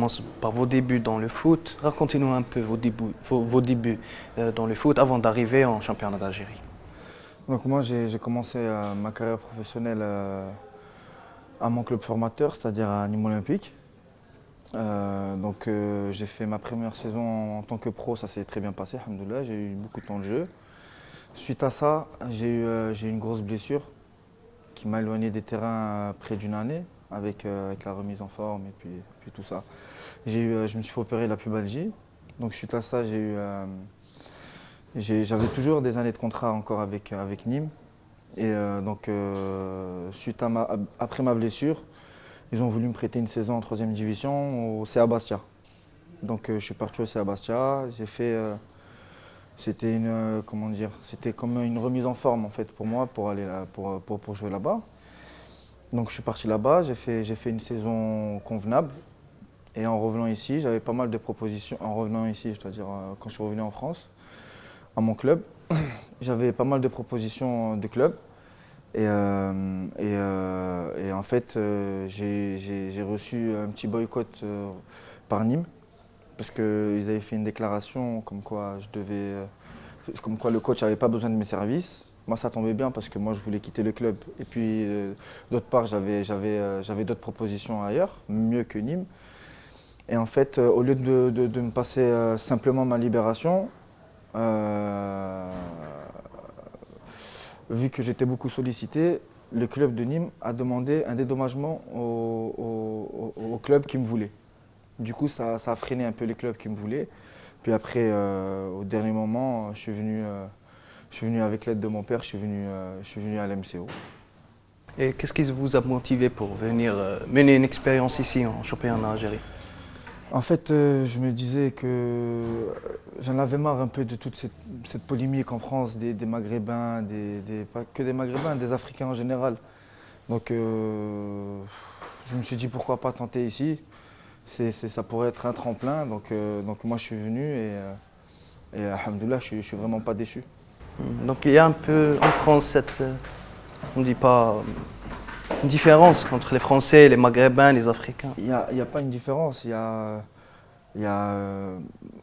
commence par vos débuts dans le foot. Racontez-nous un peu vos débuts dans le foot avant d'arriver en championnat d'Algérie. Donc moi j'ai commencé ma carrière professionnelle à mon club formateur, c'est-à-dire à Nîmes Olympique. J'ai fait ma première saison en tant que pro, ça s'est très bien passé, alhamdoulilah, j'ai eu beaucoup de temps de jeu. Suite à ça, j'ai eu une grosse blessure qui m'a éloigné des terrains près d'une année avec la remise en forme et puis tout ça. Je me suis fait opérer la pubalgie. Donc suite à ça, j'avais toujours des années de contrat encore avec Nîmes. Après ma blessure, ils ont voulu me prêter une saison en 3e division au CA Bastia. Donc je suis parti au CA Bastia. C'était c'était comme une remise en forme en fait pour moi pour aller pour jouer là-bas. Donc je suis parti là-bas, j'ai fait une saison convenable. Et en revenant ici, j'avais pas mal de propositions. En revenant ici, c'est-à-dire quand je suis revenu en France, à mon club, j'avais pas mal de propositions de clubs. En fait, j'ai reçu un petit boycott par Nîmes parce qu'ils avaient fait une déclaration comme quoi le coach n'avait pas besoin de mes services. Moi, ça tombait bien parce que moi, je voulais quitter le club. Et puis, d'autre part, j'avais d'autres propositions ailleurs, mieux que Nîmes. Et en fait, au lieu de me passer simplement ma libération, vu que j'étais beaucoup sollicité, le club de Nîmes a demandé un dédommagement au club qui me voulait. Du coup, ça a freiné un peu les clubs qui me voulaient. Puis après, au dernier moment, je suis venu avec l'aide de mon père, je suis venu à l'MCO. Et qu'est-ce qui vous a motivé pour venir mener une expérience ici en championnat d'Algérie? En fait, je me disais que j'en avais marre un peu de toute cette polémique en France des Maghrébins, pas que des Maghrébins, des Africains en général. Donc je me suis dit pourquoi pas tenter ici. Ça pourrait être un tremplin. Donc moi je suis venu et alhamdoulilah, je suis vraiment pas déçu. Donc il y a un peu en France on dit pas, une différence entre les Français, les Maghrébins, les Africains. Il n'y a pas une différence, il y a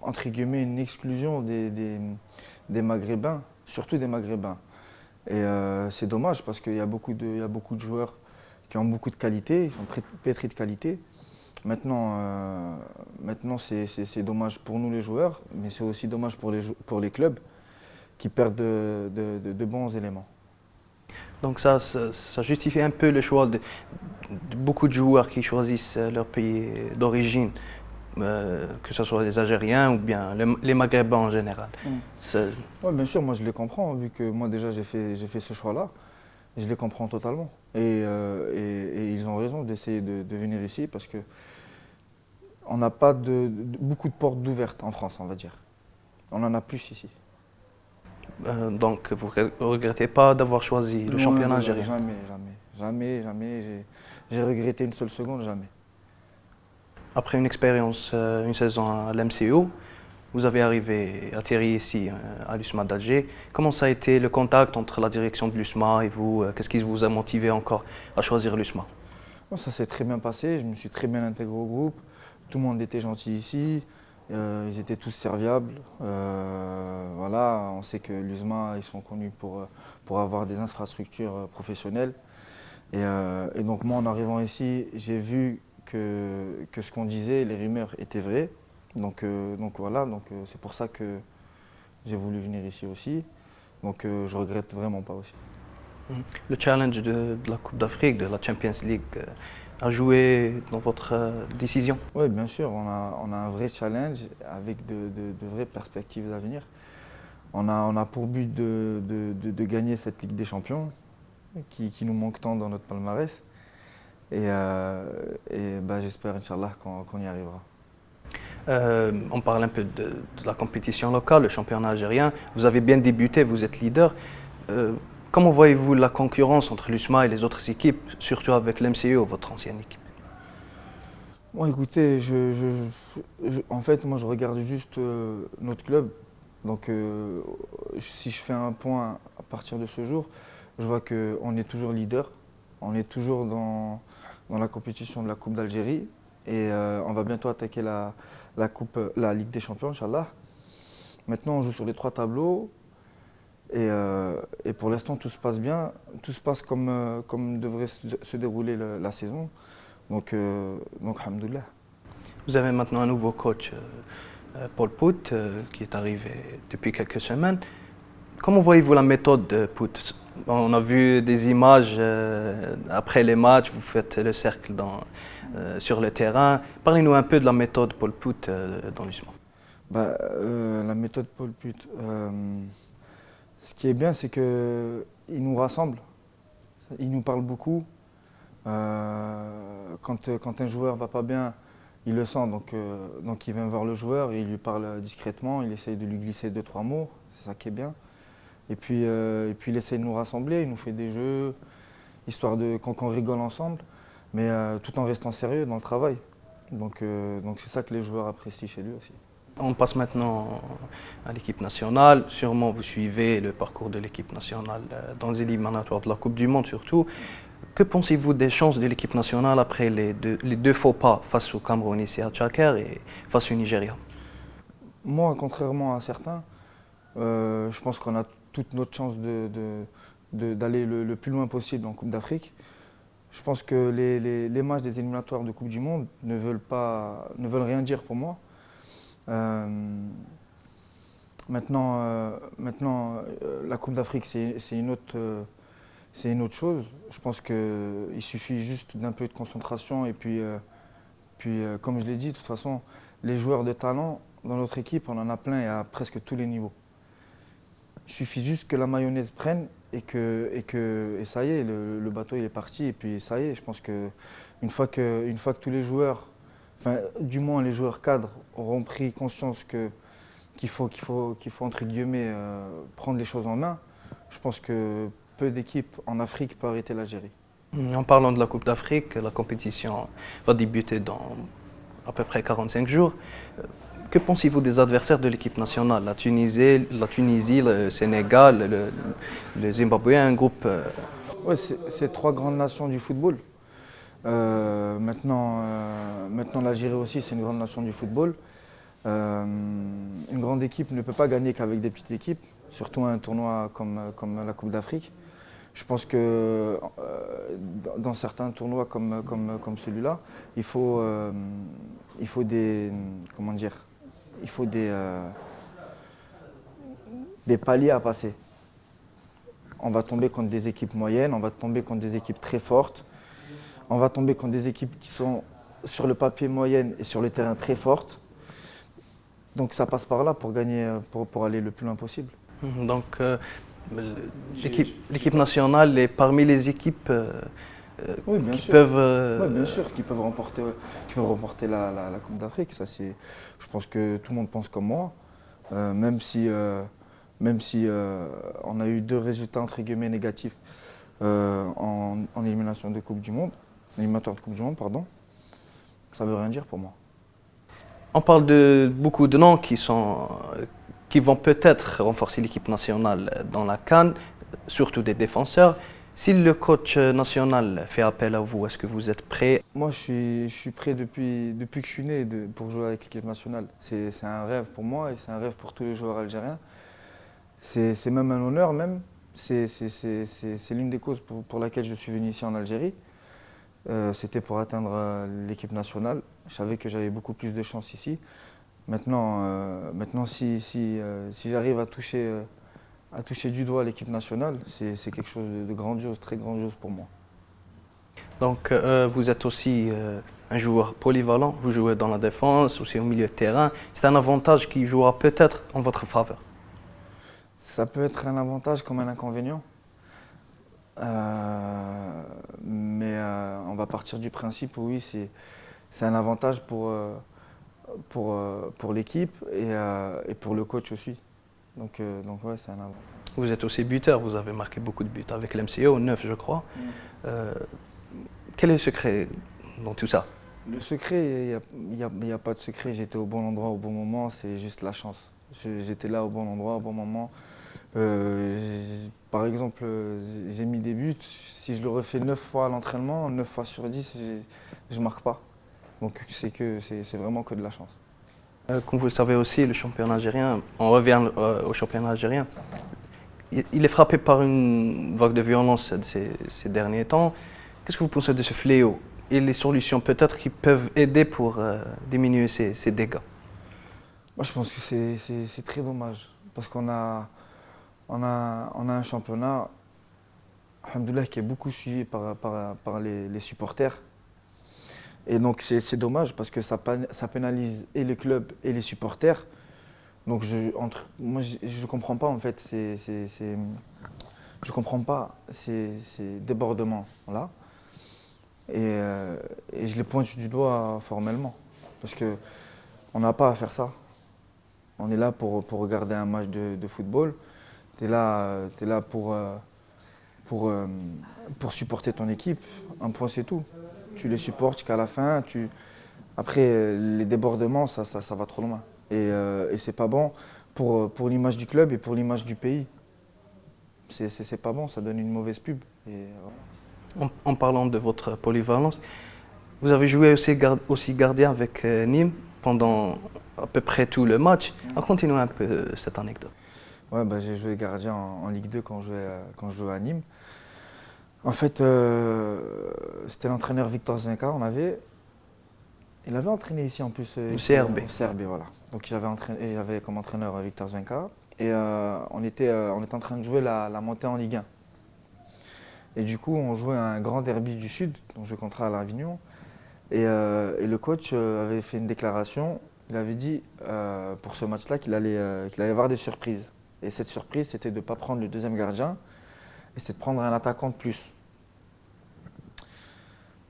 entre guillemets une exclusion des Maghrébins, surtout des Maghrébins. Et c'est dommage parce qu'il y a beaucoup de joueurs qui ont beaucoup de qualité, ils sont pétris de qualité. Maintenant, c'est dommage pour nous les joueurs, mais c'est aussi dommage pour les clubs qui perdent de bons éléments. Donc ça justifie un peu le choix de beaucoup de joueurs qui choisissent leur pays d'origine, que ce soit les Algériens ou bien les Maghrébins en général. Oui, bien sûr, moi je les comprends, vu que moi déjà j'ai fait ce choix-là, je les comprends totalement. Et ils ont raison d'essayer de venir ici parce que on n'a pas beaucoup de portes ouvertes en France, on va dire. On en a plus ici. Donc vous ne regrettez pas d'avoir choisi le championnat algérien? Jamais. J'ai regretté une seule seconde, jamais. Après une expérience, une saison à l'MCO, vous avez atterri ici à l'USMA d'Alger. Comment ça a été le contact entre la direction de l'USMA et vous? Qu'est-ce qui vous a motivé encore à choisir l'USMA? Bon, ça s'est très bien passé, je me suis très bien intégré au groupe. Tout le monde était gentil ici, ils étaient tous serviables. Voilà, on sait que l'USMA, ils sont connus pour avoir des infrastructures professionnelles. Et donc moi, en arrivant ici, j'ai vu que ce qu'on disait, les rumeurs étaient vraies. Donc c'est pour ça que j'ai voulu venir ici aussi. Donc je regrette vraiment pas aussi. Le challenge de la Coupe d'Afrique, de la Champions League, a joué dans votre décision? Oui, bien sûr, on a un vrai challenge avec de vraies perspectives d'avenir. On a pour but de gagner cette Ligue des Champions qui nous manque tant dans notre palmarès. J'espère, Inch'Allah, qu'on y arrivera. On parle un peu de la compétition locale, le championnat algérien. Vous avez bien débuté, vous êtes leader. Comment voyez-vous la concurrence entre l'USMA et les autres équipes, surtout avec l'MCO, votre ancienne équipe? Bon, écoutez, en fait, moi, je regarde juste notre club. Donc, si je fais un point à partir de ce jour, je vois qu'on est toujours leader. On est toujours dans la compétition de la Coupe d'Algérie. et on va bientôt attaquer la Ligue des Champions, Inch'Allah. Maintenant, on joue sur les 3 tableaux et pour l'instant, tout se passe bien. Tout se passe comme devrait se dérouler la saison. Donc, alhamdoulilah. Vous avez maintenant un nouveau coach, Paul Pout, qui est arrivé depuis quelques semaines. Comment voyez-vous la méthode de Pout? On a vu des images après les matchs, vous faites le cercle sur le terrain. Parlez-nous un peu de la méthode Paul Pout dans l'USMA. La méthode Paul Put, ce qui est bien, c'est qu'il nous rassemble, il nous parle beaucoup. Quand un joueur va pas bien, il le sent, donc il vient voir le joueur et il lui parle discrètement, il essaye de lui glisser 2-3 mots, c'est ça qui est bien. Et puis il essaye de nous rassembler, il nous fait des jeux, histoire qu'on rigole ensemble, mais tout en restant sérieux dans le travail. Donc c'est ça que les joueurs apprécient chez lui aussi. On passe maintenant à l'équipe nationale. Sûrement, vous suivez le parcours de l'équipe nationale dans les éliminatoires de la Coupe du Monde surtout. Que pensez-vous des chances de l'équipe nationale après les deux faux pas face au Cameroun ici à Tchaker et face au Nigeria? Moi, contrairement à certains, je pense qu'on a toute notre chance d'aller le plus loin possible en Coupe d'Afrique. Je pense que les matchs des éliminatoires de Coupe du Monde ne veulent rien dire pour moi. Maintenant, la Coupe d'Afrique, c'est une autre chose. Je pense qu'il suffit juste d'un peu de concentration et puis, comme je l'ai dit, de toute façon, les joueurs de talent dans notre équipe, on en a plein et à presque tous les niveaux. Il suffit juste que la mayonnaise prenne et ça y est, le bateau il est parti et puis ça y est. Je pense qu'une fois que tous les joueurs, enfin du moins les joueurs cadres auront pris conscience qu'il faut entre guillemets prendre les choses en main, je pense que peu d'équipes en Afrique peuvent arrêter l'Algérie. En parlant de la Coupe d'Afrique, la compétition va débuter dans à peu près 45 jours. Que pensez-vous des adversaires de l'équipe nationale? La Tunisie, le Sénégal, le Zimbabwe, un groupe. Ouais, c'est 3 grandes nations du football. Maintenant l'Algérie aussi, c'est une grande nation du football. Une grande équipe ne peut pas gagner qu'avec des petites équipes, surtout un tournoi comme la Coupe d'Afrique. Je pense que dans certains tournois comme celui-là, il faut des, comment dire, il faut des paliers à passer. On va tomber contre des équipes moyennes, on va tomber contre des équipes très fortes, on va tomber contre des équipes qui sont sur le papier moyennes et sur le terrain très fortes. Donc ça passe par là pour gagner, pour aller le plus loin possible. Donc l'équipe nationale est parmi les équipes Oui, bien qui sûr. peuvent. Oui, bien sûr, qui peuvent remporter la Coupe d'Afrique. Je pense que tout le monde pense comme moi, même si on a eu 2 résultats entre guillemets négatifs en élimination de Coupe du Monde, éliminatoire de Coupe du Monde, pardon. Ça veut rien dire pour moi. On parle de beaucoup de noms qui vont peut-être renforcer l'équipe nationale dans la CAN, surtout des défenseurs. Si le coach national fait appel à vous, est-ce que vous êtes prêt? Moi, je suis prêt depuis que je suis né pour jouer avec l'équipe nationale. C'est un rêve pour moi et c'est un rêve pour tous les joueurs algériens. C'est même un honneur même. C'est l'une des causes pour laquelle je suis venu ici en Algérie. C'était pour atteindre l'équipe nationale. Je savais que j'avais beaucoup plus de chance ici. Maintenant si j'arrive à toucher du doigt l'équipe nationale, c'est quelque chose de grandiose, très grandiose pour moi. Donc vous êtes aussi un joueur polyvalent, vous jouez dans la défense, aussi au milieu de terrain. C'est un avantage qui jouera peut-être en votre faveur. Ça peut être un avantage comme un inconvénient. Mais on va partir du principe où oui, c'est un avantage pour l'équipe et pour le coach aussi. Donc ouais, c'est un avantage. Vous êtes aussi buteur, vous avez marqué beaucoup de buts avec l'MCO, 9 je crois. Quel est le secret dans tout ça? Le secret, il n'y a pas de secret. J'étais au bon endroit au bon moment, c'est juste la chance. J'étais là au bon endroit au bon moment. Par exemple, j'ai mis des buts. Si je le refais 9 fois à l'entraînement, 9 fois sur 10, je ne marque pas. Donc c'est vraiment que de la chance. Comme vous le savez aussi, le championnat algérien, on revient au championnat algérien, il est frappé par une vague de violence ces derniers temps. Qu'est-ce que vous pensez de ce fléau et les solutions peut-être qui peuvent aider pour diminuer ces dégâts? Moi, je pense que c'est très dommage parce qu'on a un championnat, alhamdoulilah, qui est beaucoup suivi par les supporters. Et donc c'est dommage parce que ça pénalise et les clubs et les supporters. Donc moi je comprends pas en fait, je comprends pas ces débordements là. Et je les pointe du doigt formellement parce que on n'a pas à faire ça. On est là pour regarder un match de football. Tu es là pour supporter ton équipe. Un point, c'est tout. Tu les supportes jusqu'à la fin. Après, les débordements, ça va trop loin. Et c'est pas bon pour l'image du club et pour l'image du pays. C'est pas bon, ça donne une mauvaise pub. En parlant de votre polyvalence, vous avez joué aussi gardien avec Nîmes pendant à peu près tout le match. Racontez-nous un peu cette anecdote. Ouais, bah, j'ai joué gardien en Ligue 2 quand je jouais à Nîmes. En fait, c'était l'entraîneur Victor Zvenka, il avait entraîné ici en plus. Le CRB. Au CRB, voilà. Donc il avait comme entraîneur Victor Zvenka. Et on était en train de jouer la montée en Ligue 1. Et du coup, on jouait un grand derby du Sud, on jouait contre l'Avignon. Et le coach avait fait une déclaration. Il avait dit pour ce match-là qu'il allait avoir des surprises. Et cette surprise, c'était de ne pas prendre le deuxième gardien, et c'était de prendre un attaquant de plus.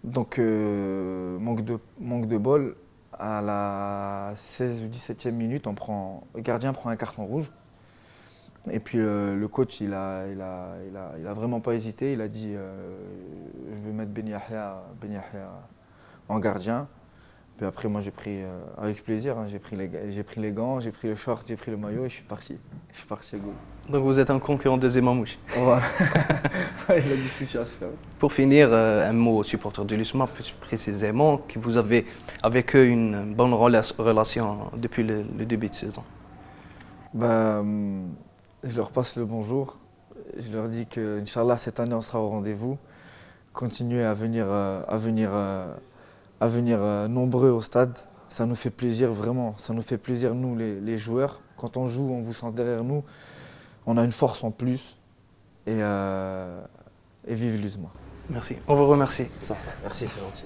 Donc, manque de bol, à la 16 ou 17e minute, le gardien prend un carton rouge. Et puis le coach, il a vraiment pas hésité, il a dit je vais mettre Ben Yahya en gardien. Puis après, moi, j'ai pris, avec plaisir, hein, j'ai pris les gants, j'ai pris le short, j'ai pris le maillot et je suis parti. Je suis parti à Gaulle. Donc vous êtes un concurrent de Zemamouche. Voilà. Il a du souci à se faire. Pour finir, un mot aux supporters de l'USMA, plus précisément, que vous avez avec eux une bonne relation depuis le début de saison. Je leur passe le bonjour. Je leur dis que, Inch'Allah, cette année, on sera au rendez-vous. Continuez à venir nombreux au stade. Ça nous fait plaisir, vraiment. Ça nous fait plaisir, nous, les joueurs. Quand on joue, on vous sent derrière nous. On a une force en plus. Et vive l'USMA. Merci. On vous remercie. Merci, c'est gentil.